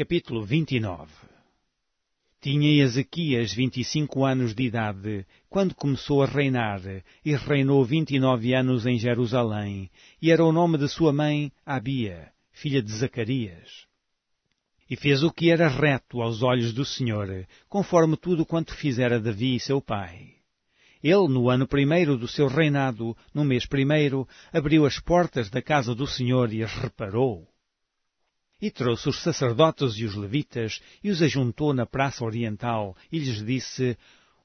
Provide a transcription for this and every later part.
Capítulo 29. Tinha Ezequias 25 anos de idade, quando começou a reinar, e reinou 29 anos em Jerusalém, e era o nome de sua mãe Abia, filha de Zacarias. E fez o que era reto aos olhos do Senhor, conforme tudo quanto fizera Davi, seu pai. Ele, no ano primeiro do seu reinado, no mês primeiro, abriu as portas da casa do Senhor e as reparou. E trouxe os sacerdotes e os levitas, e os ajuntou na praça oriental, e lhes disse: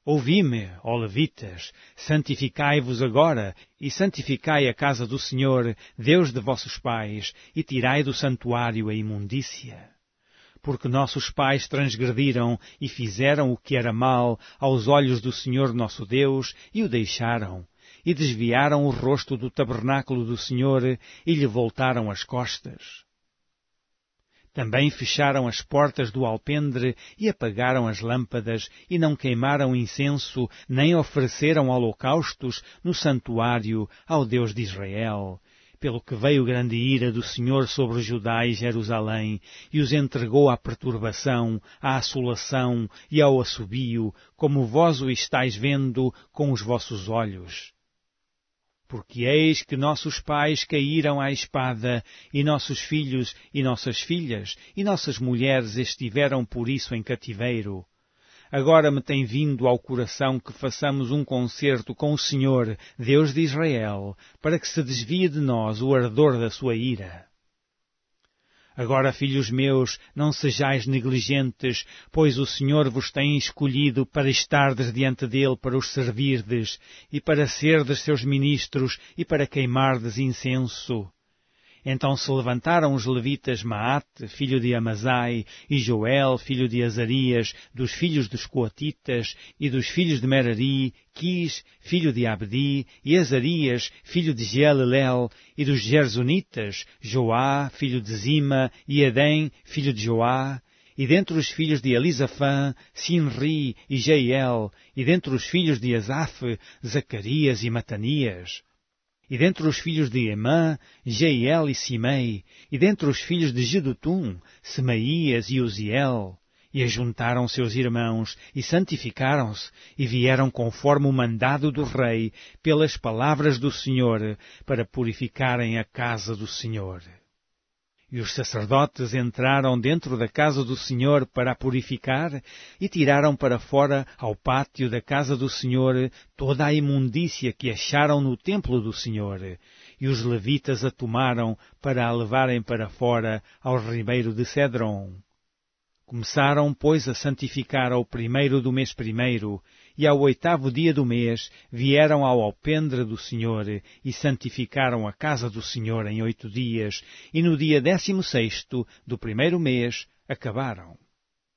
Ouvi-me, ó levitas, santificai-vos agora, e santificai a casa do Senhor, Deus de vossos pais, e tirai do santuário a imundícia. Porque nossos pais transgrediram e fizeram o que era mal aos olhos do Senhor nosso Deus, e o deixaram, e desviaram o rosto do tabernáculo do Senhor, e lhe voltaram as costas. Também fecharam as portas do alpendre e apagaram as lâmpadas, e não queimaram incenso, nem ofereceram holocaustos no santuário ao Deus de Israel. Pelo que veio grande ira do Senhor sobre Judá e Jerusalém, e os entregou à perturbação, à assolação e ao assobio, como vós o estáis vendo com os vossos olhos. Porque eis que nossos pais caíram à espada, e nossos filhos e nossas filhas e nossas mulheres estiveram por isso em cativeiro. Agora me tem vindo ao coração que façamos um concerto com o Senhor, Deus de Israel, para que se desvie de nós o ardor da sua ira. Agora, filhos meus, não sejais negligentes, pois o Senhor vos tem escolhido para estardes diante dele, para os servirdes, e para serdes seus ministros, e para queimardes incenso. Então se levantaram os levitas Maate, filho de Amazai, e Joel, filho de Azarias, dos filhos dos Coatitas, e dos filhos de Merari, Quis, filho de Abdi, e Azarias, filho de Jeelelel, e dos Gersonitas, Joá, filho de Zima, e Edém, filho de Joá, e dentre os filhos de Elisafã, Sinri e Jeiel, e dentre os filhos de Asaf, Zacarias e Matanias. E dentre os filhos de Emã, Jeiel e Simei, e dentre os filhos de Jedutum, Semaías e Uziel. E ajuntaram seus irmãos, e santificaram-se, e vieram conforme o mandado do rei, pelas palavras do Senhor, para purificarem a casa do Senhor. E os sacerdotes entraram dentro da casa do Senhor para a purificar, e tiraram para fora, ao pátio da casa do Senhor, toda a imundícia que acharam no templo do Senhor. E os levitas a tomaram para a levarem para fora ao ribeiro de Cedron. Começaram, pois, a santificar ao primeiro do mês primeiro, e ao 8º dia do mês vieram ao alpendre do Senhor, e santificaram a casa do Senhor em 8 dias, e no dia 16º do primeiro mês acabaram.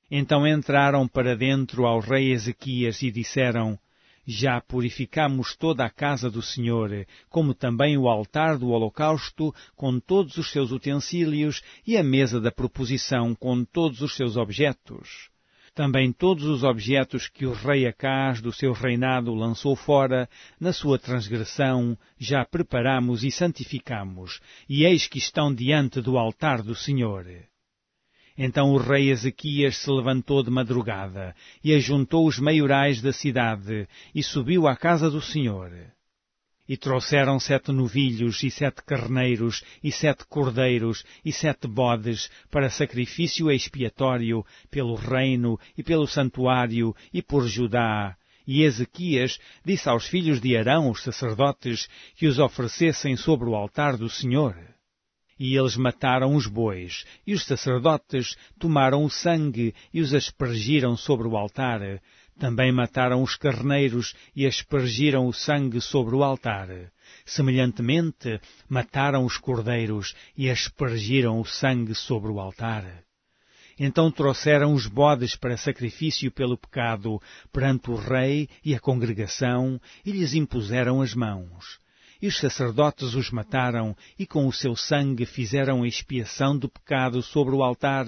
Então entraram para dentro ao rei Ezequias e disseram: Já purificamos toda a casa do Senhor, como também o altar do holocausto, com todos os seus utensílios, e a mesa da proposição, com todos os seus objetos. Também todos os objetos que o rei Acaz do seu reinado lançou fora, na sua transgressão, já preparamos e santificamos, e eis que estão diante do altar do Senhor. Então o rei Ezequias se levantou de madrugada, e ajuntou os maiorais da cidade, e subiu à casa do Senhor. E trouxeram 7 novilhos, e 7 carneiros, e 7 cordeiros, e 7 bodes, para sacrifício expiatório, pelo reino, e pelo santuário, e por Judá. E Ezequias disse aos filhos de Arão, os sacerdotes, que os oferecessem sobre o altar do Senhor. E eles mataram os bois, e os sacerdotes tomaram o sangue e os aspergiram sobre o altar. Também mataram os carneiros e aspergiram o sangue sobre o altar. Semelhantemente, mataram os cordeiros e aspergiram o sangue sobre o altar. Então trouxeram os bodes para sacrifício pelo pecado perante o rei e a congregação, e lhes impuseram as mãos. E os sacerdotes os mataram, e com o seu sangue fizeram expiação do pecado sobre o altar,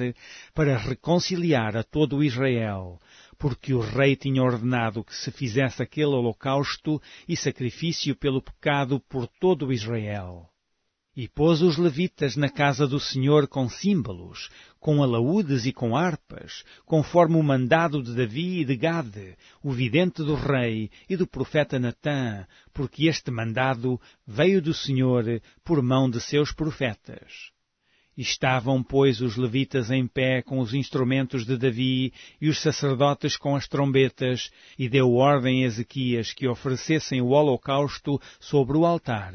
para reconciliar a todo o Israel, porque o rei tinha ordenado que se fizesse aquele holocausto e sacrifício pelo pecado por todo o Israel. E pôs os levitas na casa do Senhor com símbolos, com alaúdes e com harpas, conforme o mandado de Davi e de Gade, o vidente do rei e do profeta Natã, porque este mandado veio do Senhor por mão de seus profetas. E estavam, pois, os levitas em pé com os instrumentos de Davi e os sacerdotes com as trombetas, e deu ordem a Ezequias que oferecessem o holocausto sobre o altar.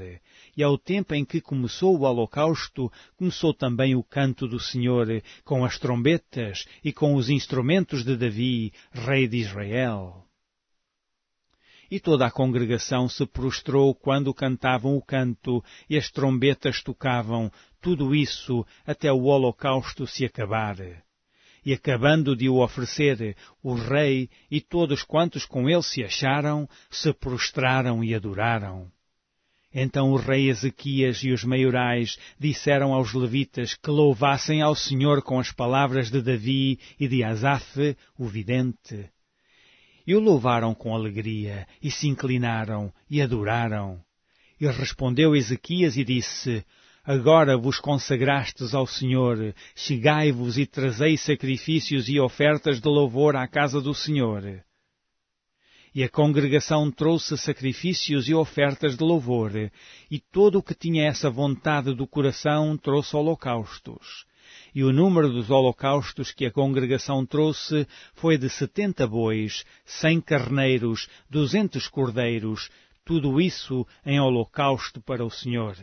E ao tempo em que começou o holocausto, começou também o canto do Senhor, com as trombetas e com os instrumentos de Davi, rei de Israel. E toda a congregação se prostrou quando cantavam o canto e as trombetas tocavam, tudo isso até o holocausto se acabar. E acabando de o oferecer, o rei e todos quantos com ele se acharam, se prostraram e adoraram. Então o rei Ezequias e os maiorais disseram aos levitas que louvassem ao Senhor com as palavras de Davi e de Asaf, o vidente. E o louvaram com alegria, e se inclinaram, e adoraram. E respondeu Ezequias e disse, Agora vos consagrastes ao Senhor, chegai-vos e trazei sacrifícios e ofertas de louvor à casa do Senhor. E a congregação trouxe sacrifícios e ofertas de louvor, e todo o que tinha essa vontade do coração trouxe holocaustos. E o número dos holocaustos que a congregação trouxe foi de 70 bois, 100 carneiros, 200 cordeiros, tudo isso em holocausto para o Senhor.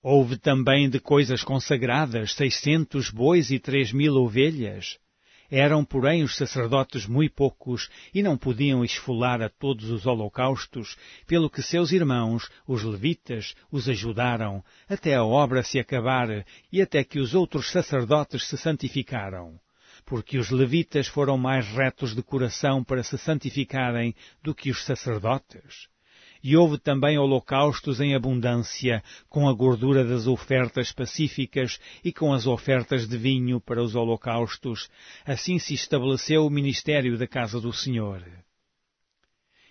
Houve também de coisas consagradas 600 bois e 3.000 ovelhas. Eram, porém, os sacerdotes muito poucos e não podiam esfolar a todos os holocaustos, pelo que seus irmãos, os levitas, os ajudaram, até a obra se acabar e até que os outros sacerdotes se santificaram. Porque os levitas foram mais retos de coração para se santificarem do que os sacerdotes. E houve também holocaustos em abundância, com a gordura das ofertas pacíficas e com as ofertas de vinho para os holocaustos. Assim se estabeleceu o ministério da casa do Senhor.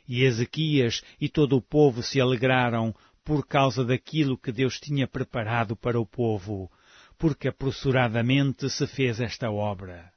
E Ezequias e todo o povo se alegraram por causa daquilo que Deus tinha preparado para o povo, porque apressuradamente se fez esta obra.